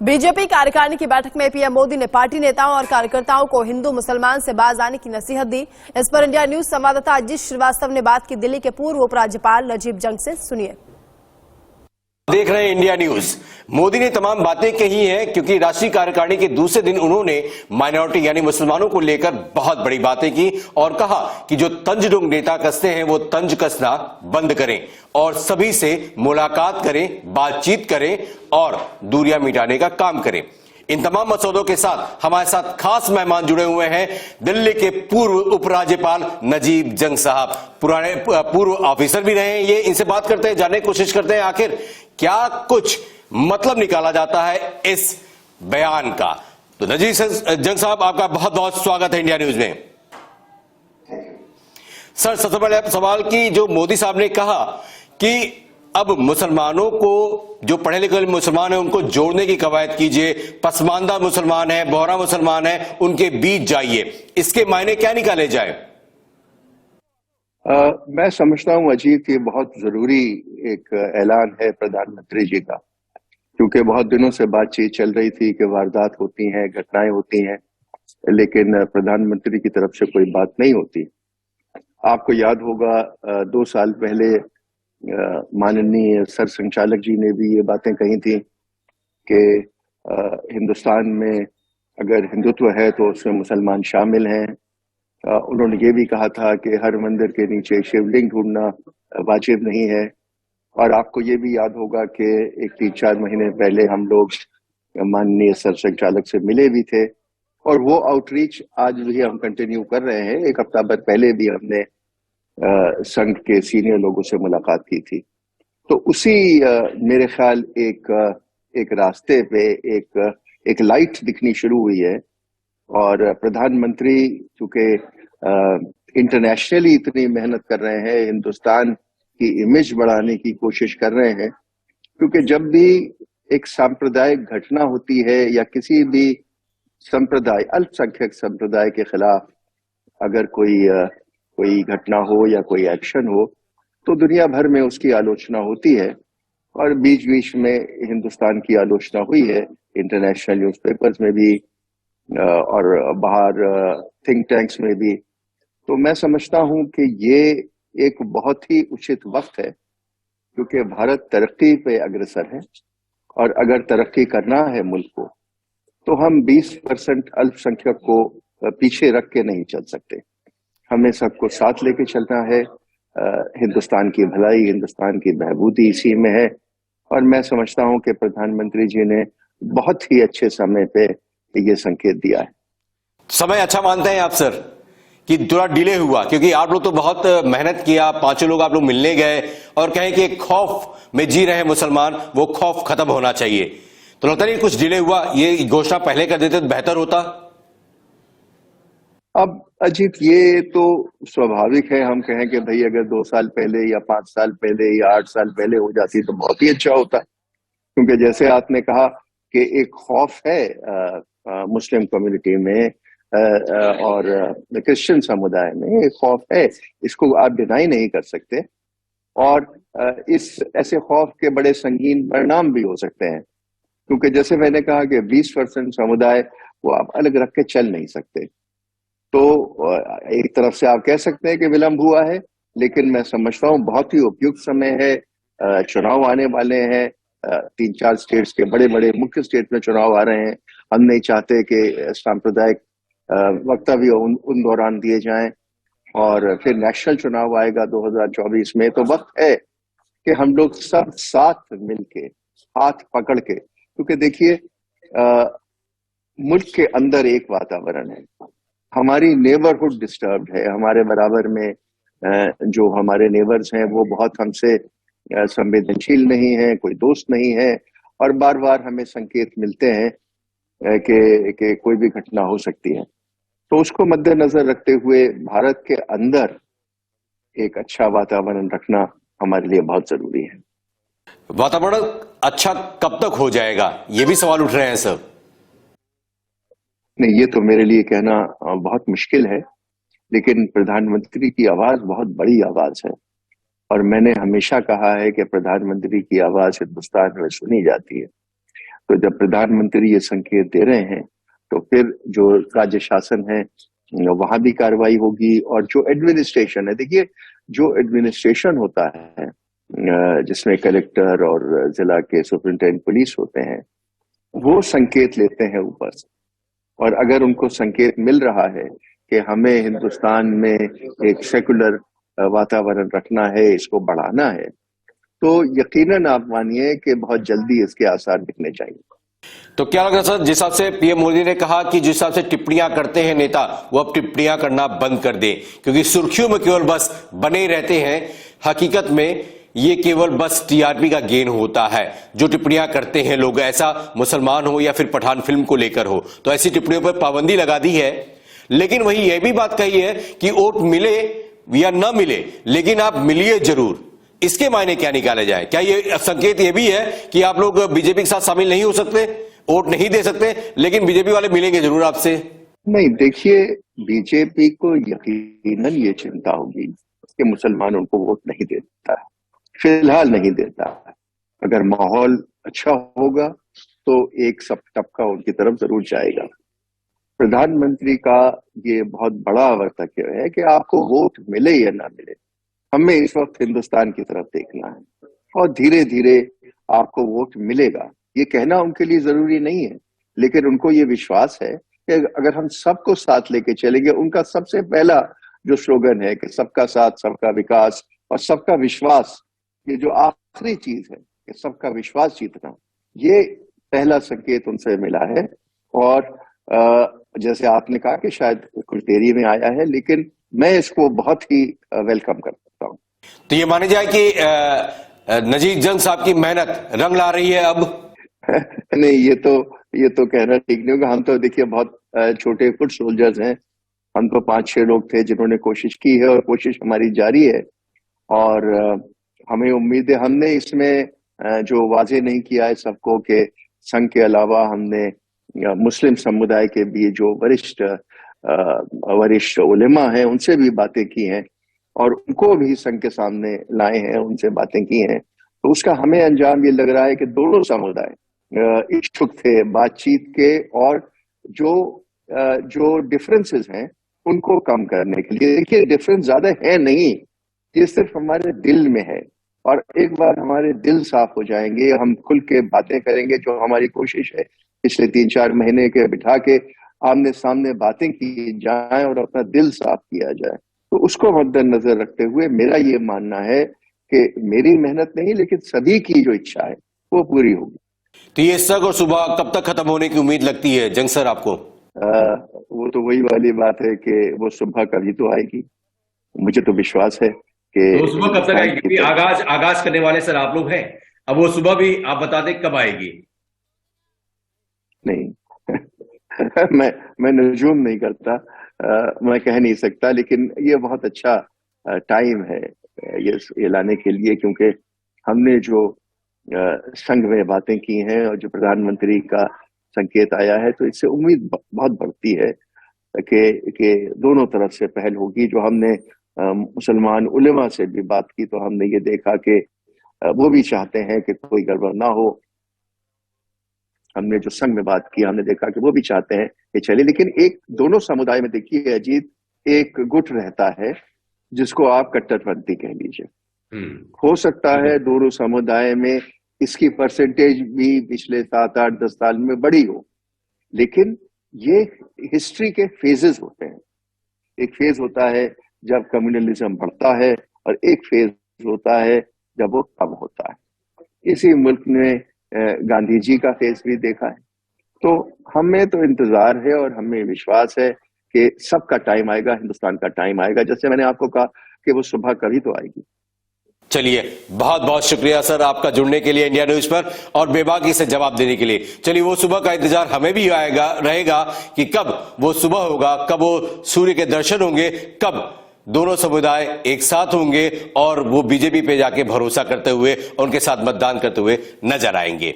BJP कार्यकारिणी की बैठक में पीएम मोदी ने पार्टी नेताओं और कार्यकर्ताओं को हिंदू मुसलमान से बाज आने की नसीहत दी। इस पर इंडिया न्यूज संवाददाता अजीत श्रीवास्तव ने बात की दिल्ली के पूर्व उपराज्यपाल नजीब जंग से। सुनिए। देख रहे हैं इंडिया न्यूज। मोदी ने तमाम बातें कही हैं क्योंकि राष्ट्रीय कार्यकारिणी के दूसरे दिन उन्होंने माइनॉरिटी यानी मुसलमानों को लेकर बहुत बड़ी बातें की और कहा कि जो तंज नेता कसते हैं वो तंज कसना बंद करें और सभी से मुलाकात करें, बातचीत करें और दूरियां मिटाने का काम करें। इन तमाम मसौदों के साथ हमारे साथ खास मेहमान जुड़े हुए हैं दिल्ली के पूर्व उपराज्यपाल नजीब जंग साहब। पूर्व ऑफिसर भी रहे हैं ये। इनसे बात करते हैं, जानने की कोशिश करते हैं आखिर क्या कुछ मतलब निकाला जाता है इस बयान का। तो नजीब जंग साहब, आपका बहुत बहुत स्वागत है इंडिया न्यूज में। सर, सबसे पहले सवाल की जो मोदी साहब ने कहा कि अब मुसलमानों को, जो पढ़े लिखे मुसलमान हैं उनको जोड़ने की कवायद कीजिए, पसमानदा मुसलमान है, बोहरा मुसलमान है, उनके बीच जाइए, इसके मायने क्या निकाले जाए? मैं समझता हूं अजीत, ये बहुत जरूरी एक ऐलान है प्रधानमंत्री जी का, क्योंकि बहुत दिनों से बातचीत चल रही थी कि वारदात होती हैं, घटनाएं होती हैं, लेकिन प्रधानमंत्री की तरफ से कोई बात नहीं होती। आपको याद होगा 2 साल पहले माननीय सर संचालक जी ने भी ये बातें कही थी कि हिंदुस्तान में अगर हिंदुत्व है तो उसमें मुसलमान शामिल हैं। उन्होंने ये भी कहा था कि हर मंदिर के नीचे शिवलिंग ढूंढना वाजिब नहीं है। और आपको ये भी याद होगा कि एक 3-4 महीने पहले हम लोग माननीय सर संचालक से मिले भी थे और वो आउटरीच आज भी हम कंटिन्यू कर रहे हैं। 1 हफ्ता बाद पहले भी हमने संघ के सीनियर लोगों से मुलाकात की थी। तो उसी मेरे ख्याल एक रास्ते पे एक लाइट दिखनी शुरू हुई है। और प्रधानमंत्री चूंकि इंटरनेशनली इतनी मेहनत कर रहे हैं, हिंदुस्तान की इमेज बढ़ाने की कोशिश कर रहे हैं, क्योंकि जब भी एक सांप्रदायिक घटना होती है या किसी भी संप्रदाय, अल्पसंख्यक संप्रदाय के खिलाफ अगर कोई घटना हो या कोई एक्शन हो तो दुनिया भर में उसकी आलोचना होती है। और बीच बीच में हिंदुस्तान की आलोचना हुई है इंटरनेशनल न्यूज़पेपर्स में भी और बाहर थिंक टैंक्स में भी। तो मैं समझता हूं कि ये एक बहुत ही उचित वक्त है, क्योंकि भारत तरक्की पे अग्रसर है और अगर तरक्की करना है मुल्क को तो हम 20% अल्पसंख्यक को पीछे रख के नहीं चल सकते। हमें सबको साथ लेके चलना है। हिंदुस्तान की भलाई, हिंदुस्तान की बहबूदी इसी में है। और मैं समझता हूं कि प्रधानमंत्री जी ने बहुत ही अच्छे समय पे ये संकेत दिया है। समय अच्छा मानते हैं आप सर कि थोड़ा डिले हुआ? क्योंकि आप लोग तो बहुत मेहनत किया, 5 लोग आप लोग मिलने गए और कहें कि एक खौफ में जी रहे हैं मुसलमान, वो खौफ खत्म होना चाहिए। तो लगता नहीं कुछ डिले हुआ? ये घोषणा पहले कर देते तो बेहतर होता। अब अजीत, ये तो स्वाभाविक है हम कहें कि भाई अगर 2 साल पहले या 5 साल पहले या 8 साल पहले हो जाती तो बहुत ही अच्छा होता, क्योंकि जैसे आपने कहा कि एक खौफ है मुस्लिम कम्युनिटी में और क्रिश्चियन समुदाय में एक खौफ है, इसको आप डिनाई नहीं कर सकते। और इस ऐसे खौफ के बड़े संगीन परिणाम भी हो सकते हैं, क्योंकि जैसे मैंने कहा कि 20% समुदाय वो आप अलग रख के चल नहीं सकते। तो एक तरफ से आप कह सकते हैं कि विलंब हुआ है, लेकिन मैं समझता हूँ बहुत ही उपयुक्त समय है। चुनाव आने वाले हैं, 3-4 स्टेट्स के बड़े बड़े मुख्य स्टेट में चुनाव आ रहे हैं। हम नहीं चाहते कि सांप्रदायिक वक्तव्य उन दौरान दिए जाएं। और फिर नेशनल चुनाव आएगा 2024 में, तो वक्त है कि हम लोग सब साथ मिलके, हाथ पकड़ के, क्योंकि देखिए मुल्क के अंदर एक वातावरण है, हमारी नेबरहुड डिस्टर्ब्ड है, हमारे बराबर में जो हमारे नेबर्स हैं वो बहुत हमसे संवेदनशील नहीं है, कोई दोस्त नहीं है, और बार बार हमें संकेत मिलते हैं कि कोई भी घटना हो सकती है। तो उसको मद्देनजर रखते हुए भारत के अंदर एक अच्छा वातावरण रखना हमारे लिए बहुत जरूरी है। वातावरण अच्छा कब तक हो जाएगा, ये भी सवाल उठ रहे हैं सर। नहीं, ये तो मेरे लिए कहना बहुत मुश्किल है, लेकिन प्रधानमंत्री की आवाज बहुत बड़ी आवाज है और मैंने हमेशा कहा है कि प्रधानमंत्री की आवाज हिंदुस्तान में सुनी जाती है। तो जब प्रधानमंत्री ये संकेत दे रहे हैं तो फिर जो राज्य शासन है वहां भी कार्रवाई होगी। और जो एडमिनिस्ट्रेशन है, देखिए जो एडमिनिस्ट्रेशन होता है जिसमें कलेक्टर और जिला के सुपरिटेंडेंट पुलिस होते हैं, वो संकेत लेते हैं ऊपर से। और अगर उनको संकेत मिल रहा है कि हमें हिंदुस्तान में एक सेकुलर वातावरण रखना है, इसको बढ़ाना है, तो यकीनन आप मानिए कि बहुत जल्दी इसके आसार दिखने चाहिए। तो क्या लग रहा सर, जिस हिसाब से पीएम मोदी ने कहा कि जिस हिसाब से टिप्पणियां करते हैं नेता, वो अब टिप्पणियां करना बंद कर दें, क्योंकि सुर्खियों में केवल बस बने ही रहते हैं। हकीकत में ये केवल बस टीआरपी का गेन होता है। जो टिप्पणियां करते हैं लोग, ऐसा मुसलमान हो या फिर पठान फिल्म को लेकर हो, तो ऐसी टिप्पणियों पर पाबंदी लगा दी है। लेकिन वही यह भी बात कही है कि वोट मिले या न मिले, लेकिन आप मिलिए जरूर। इसके मायने क्या निकाले जाए? क्या ये संकेत ये भी है कि आप लोग बीजेपी के साथ शामिल नहीं हो सकते, वोट नहीं दे सकते, लेकिन बीजेपी वाले मिलेंगे जरूर आपसे? नहीं, देखिए बीजेपी को यकीनन ये चिंता होगी कि मुसलमान उनको वोट नहीं देता है, फिलहाल नहीं देता है। अगर माहौल अच्छा होगा तो एक सब टपका उनकी तरफ जरूर जाएगा। प्रधानमंत्री का ये बहुत बड़ा वक्तव्य है कि आपको वोट मिले या ना मिले, हमें इस वक्त हिंदुस्तान की तरफ देखना है और धीरे धीरे आपको वोट मिलेगा। ये कहना उनके लिए जरूरी नहीं है, लेकिन उनको ये विश्वास है कि अगर हम सबको साथ लेके चलेंगे, उनका सबसे पहला जो स्लोगन है कि सबका साथ, सबका विकास और सबका विश्वास, ये जो आखिरी चीज है कि सबका विश्वास जीतना, ये पहला संकेत उनसे मिला है। और जैसे आपने कहा कि शायद कुछ देरी में आया है, लेकिन मैं इसको बहुत ही वेलकम करता हूँ। तो ये माने जाए कि नजीर जंग साहब की मेहनत रंग ला रही है अब? नहीं, ये तो कहना ठीक नहीं होगा। हम तो देखिए बहुत छोटे फुट सोल्जर्स हैं। हम तो 5-6 लोग थे जिन्होंने कोशिश की है और कोशिश हमारी जारी है। और हमें उम्मीद है, हमने इसमें जो वाजे नहीं किया है सबको कि संघ के अलावा हमने मुस्लिम समुदाय के भी जो वरिष्ठ उलेमा हैं उनसे भी बातें की हैं और उनको भी संघ के सामने लाए हैं, उनसे बातें की हैं। तो उसका हमें अंजाम ये लग रहा है कि दोनों समुदाय इच्छुक थे बातचीत के और जो डिफरेंसेस हैं उनको कम करने के लिए। देखिए डिफरेंस ज्यादा है नहीं, ये सिर्फ हमारे दिल में है। और एक बार हमारे दिल साफ हो जाएंगे, हम खुल के बातें करेंगे, जो हमारी कोशिश है पिछले 3-4 महीने के बिठा के आमने सामने बातें की जाए और अपना दिल साफ किया जाए। तो उसको मद्देनजर रखते हुए मेरा ये मानना है कि मेरी मेहनत नहीं, लेकिन सभी की जो इच्छा है वो पूरी होगी। तो ये सग और सुबह कब तक खत्म होने की उम्मीद लगती है जंग सर आपको? वो तो वही वाली बात है कि वो सुबह कभी तो आएगी। मुझे तो विश्वास है कि तो सुबह कब तक आएगी? आगाज करने वाले सर आप लोग हैं, अब वो सुबह भी आप बता दें कब आएगी? नहीं मैं नजूम नहीं करता, मैं कह नहीं सकता, लेकिन ये बहुत अच्छा टाइम है ये लाने के लिए, क्योंकि हमने जो संघ में बातें की हैं और जो प्रधानमंत्री का संकेत आया है, तो इससे उम्मीद बहुत बढ़ती है कि दोनों तरफ से पहल होगी। जो हमने मुसलमान उलेमा से भी बात की तो हमने ये देखा कि वो भी चाहते हैं कि कोई गड़बड़ ना हो। हमने जो संघ में बात की, हमने देखा कि वो भी चाहते हैं कि चले, लेकिन एक दोनों समुदाय में देखिए अजीत, एक गुट रहता है जिसको आप कट्टरपंथी कह लीजिए। हो सकता है दोनों समुदाय में इसकी परसेंटेज भी पिछले 7-8-10 साल में बढ़ी हो, लेकिन ये हिस्ट्री के फेजेस होते हैं। एक फेज होता है जब कम्युनलिज्म बढ़ता है और एक फेज होता है जब वो कम होता है। इसी मुल्क ने गांधी जी का फेज भी देखा है। तो हमें तो इंतजार है और हमें विश्वास है कि सबका टाइम आएगा, हिंदुस्तान का टाइम आएगा। जैसे मैंने आपको कहा कि वो सुबह कभी तो आएगी। चलिए, बहुत बहुत शुक्रिया सर आपका जुड़ने के लिए इंडिया न्यूज पर और बेबाकी से जवाब देने के लिए। चलिए, वो सुबह का इंतजार हमें भी रहेगा कि कब वो सुबह होगा, कब वो सूर्य के दर्शन होंगे, कब दोनों समुदाय एक साथ होंगे और वो बीजेपी पे जाके भरोसा करते हुए उनके साथ मतदान करते हुए नजर आएंगे।